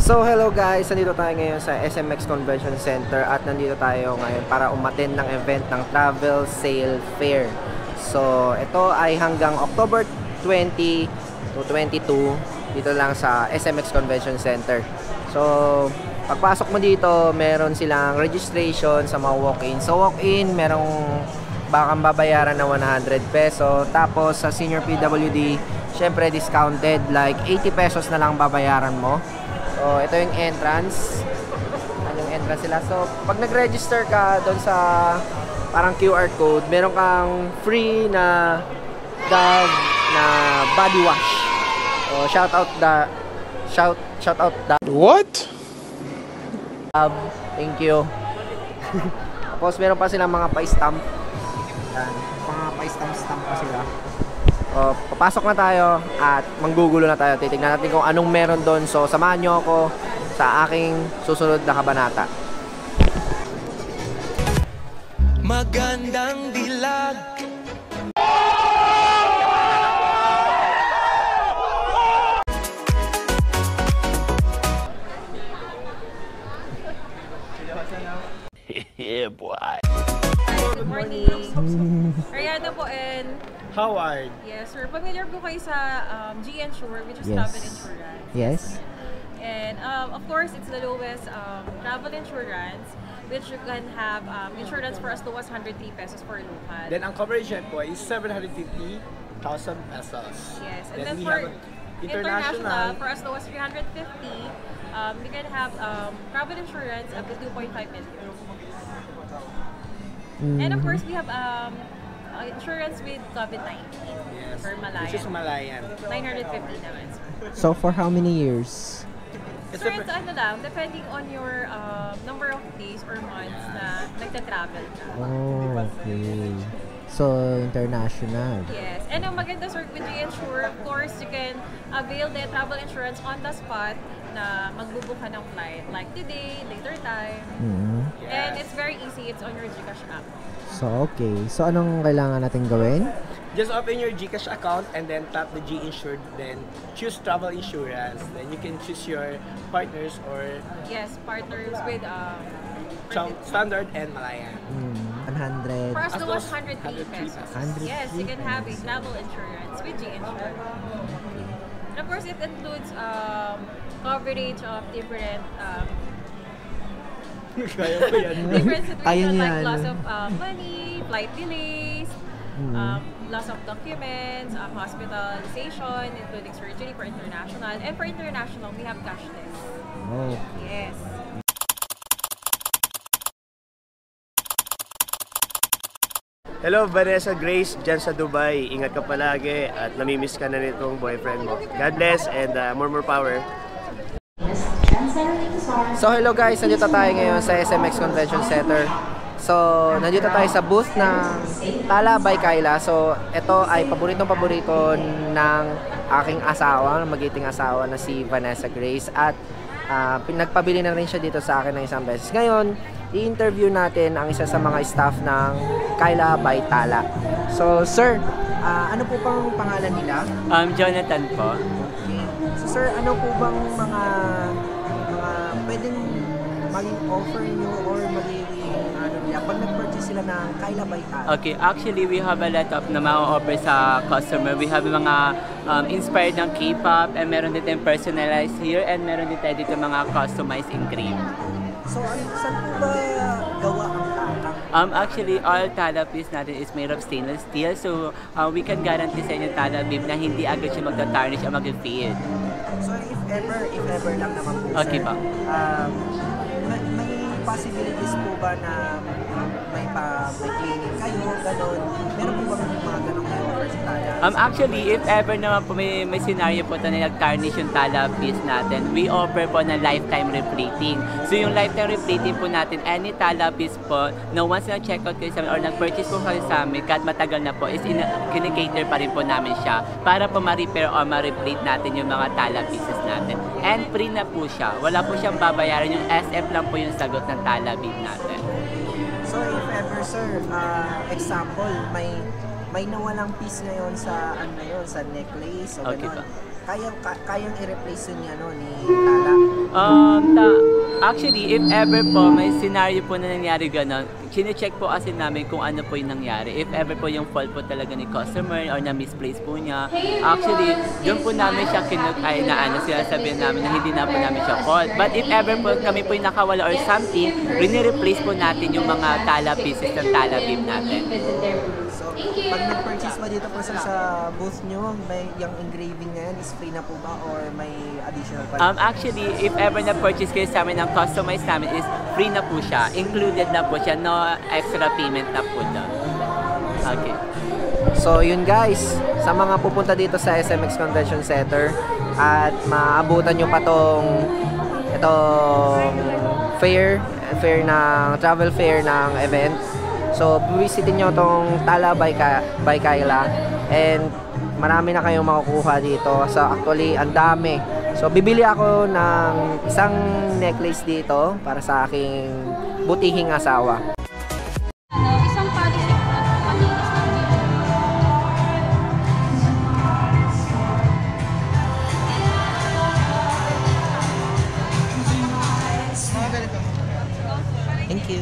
So hello guys, nandito tayo ngayon sa SMX Convention Center at nandito tayo ngayon para umattend ng event ng Travel Sale Fair. So ito ay hanggang October 20 to 22 dito lang sa SMX Convention Center. So pagpasok mo dito, meron silang registration sa mga walk-in. So walk-in, merong bakang babayaran na 100 peso. Tapos sa senior PWD, syempre discounted, like 80 pesos na lang babayaran mo. So, ito yung entrance. Yung entrance sila. So, pag nag-register ka doon sa parang QR code, meron kang free na Dove na body wash. So, shout out the What? Dove. Thank you. Tapos, meron pa silang mga pa-stamp. Yan. Mga pa-stamp pa sila. So, papasok na tayo at manggugulo na tayo. Titignan natin kung anong meron doon. So, samahan nyo ako sa aking susunod na kabanata. Magandang dilag. Yeah, boy. Good morning. Ariana po and Howard. yes, sir. Familiar po kayo sa G-Insure, which is Yes. travel insurance. Yes. And of course, it's the lowest travel insurance, which you can have insurance for as low as 103 pesos for local. Then ang coverage yan po is 750,000 pesos. Yes, and Then then we for have international, for as low as 350, you can have travel insurance up to 2.5 million. And of course, we have insurance with COVID-19 Yes. for Malayan. Which is Malayan. 950 naman, sir. So, for how many years? Sir, it's ano lang, depending on your number of days or months na nagta-travel ka. Oh, okay. So, international. Yes. And ang maganda, sir, with G-Insure, of course, you can avail the travel insurance on the spot na magbubook ka ng flight. Like today, later time. And it's very easy. It's on your GCash app. So, okay. So, anong kailangan natin gawin? Just open your GCash account and then tap the G Insured, then choose travel insurance. Then you can choose your partners or Yes, partners with standard and Malayan. 100. for as low as 103 103 pesos. 103 Yes, you can have a travel insurance with G-Insure. And of course, it includes coverage of different Kaya ko yan. different Kaya situations niya, like loss ano? of money, flight delays, loss of documents, hospitalization, including surgery for international. And for international, we have cashless. Oh. Yes. Hello, Vanessa Grace, dyan sa Dubai. Ingat ka palagi at namimiss ka na nitong boyfriend mo. God bless and more power. So, hello guys. Nandito tayo ngayon sa SMX Convention Center. So, nandito tayo sa booth ng Tala by Kyla. So, ito ay paborito ng aking asawa, magiting asawa na si Vanessa Grace. At nagpabili na rin siya dito sa akin ng isang beses. Ngayon, i-interview natin ang isa sa mga staff ng Kyla by Tala. So, sir, ano po bang pangalan nila? Jonathan po. Okay. So, sir, ano po bang mga pwedeng maging offer nyo or magiging ano nila pag nag-purchase sila ng Kyla by Tala? Okay, actually we have a lot of na ma-offer sa customer. We have mga inspired ng K-pop and meron din tayong personalized here and meron din tayo dito mga customized in cream. So, saan po ba gawa ang Tala? Actually, all Tala piece natin is made of stainless steel. So, we can guarantee sa inyo Tala beam na hindi agad siya magta-tarnish o mag-fade. So, if ever lang naman po, Okay sir. pa. May possibilities po ba na may cleaning kayo, gano'n? Meron po ba mga gano'ng offer sa Tala? Actually, if ever naman po may scenario po na nag-tarnish yung Tala piece natin, we offer po na lifetime replating. So yung lifetime replating po natin, any Tala piece po, na once na-check out kayo sa amin or nag-purchase po kayo sa amin, kahit matagal na po, is kinikater pa rin po namin siya para po ma-repair or ma-replate natin yung mga Tala pieces natin. And free na po siya. Wala po siyang babayaran. Yung SF lang po yung sagot ng Tala beam natin. So, if ever, sir, example, may nawalang piece ngayon sa, sa necklace o Okay gano'n. ba? kayang i-replace yun ni, ni Tala? Actually, if ever po may scenario po na nangyari gano'n, chine-check po kasi namin kung ano po yung nangyari. If ever po yung fault po talaga ni customer or na-misplace po niya, actually, doon po namin siya sinasabihin namin na hindi na po namin siya fault. But if ever po kami po yung nakawala or something, rini-replace po natin yung mga Tala pieces ng Tala beam natin. So, pag nag-purchase ba dito po sa booth nyo, may yung engraving na yan is free na po ba or may additional pa? Actually, if ever na-purchase kayo sa amin, ang customized namin is free na po siya. Included na po siya, no extra payment na po doon. Okay. So yun guys, sa mga pupunta dito sa SMX Convention Center at maabutan nyo pa itong fair ng travel fair ng event. So visitin nyo tong Tala by Kyla and marami na kayong makukuha dito. So actually, ang dami. So bibili ako ng isang necklace dito para sa aking butihing asawa. Isang palis yung malinis ng Thank you.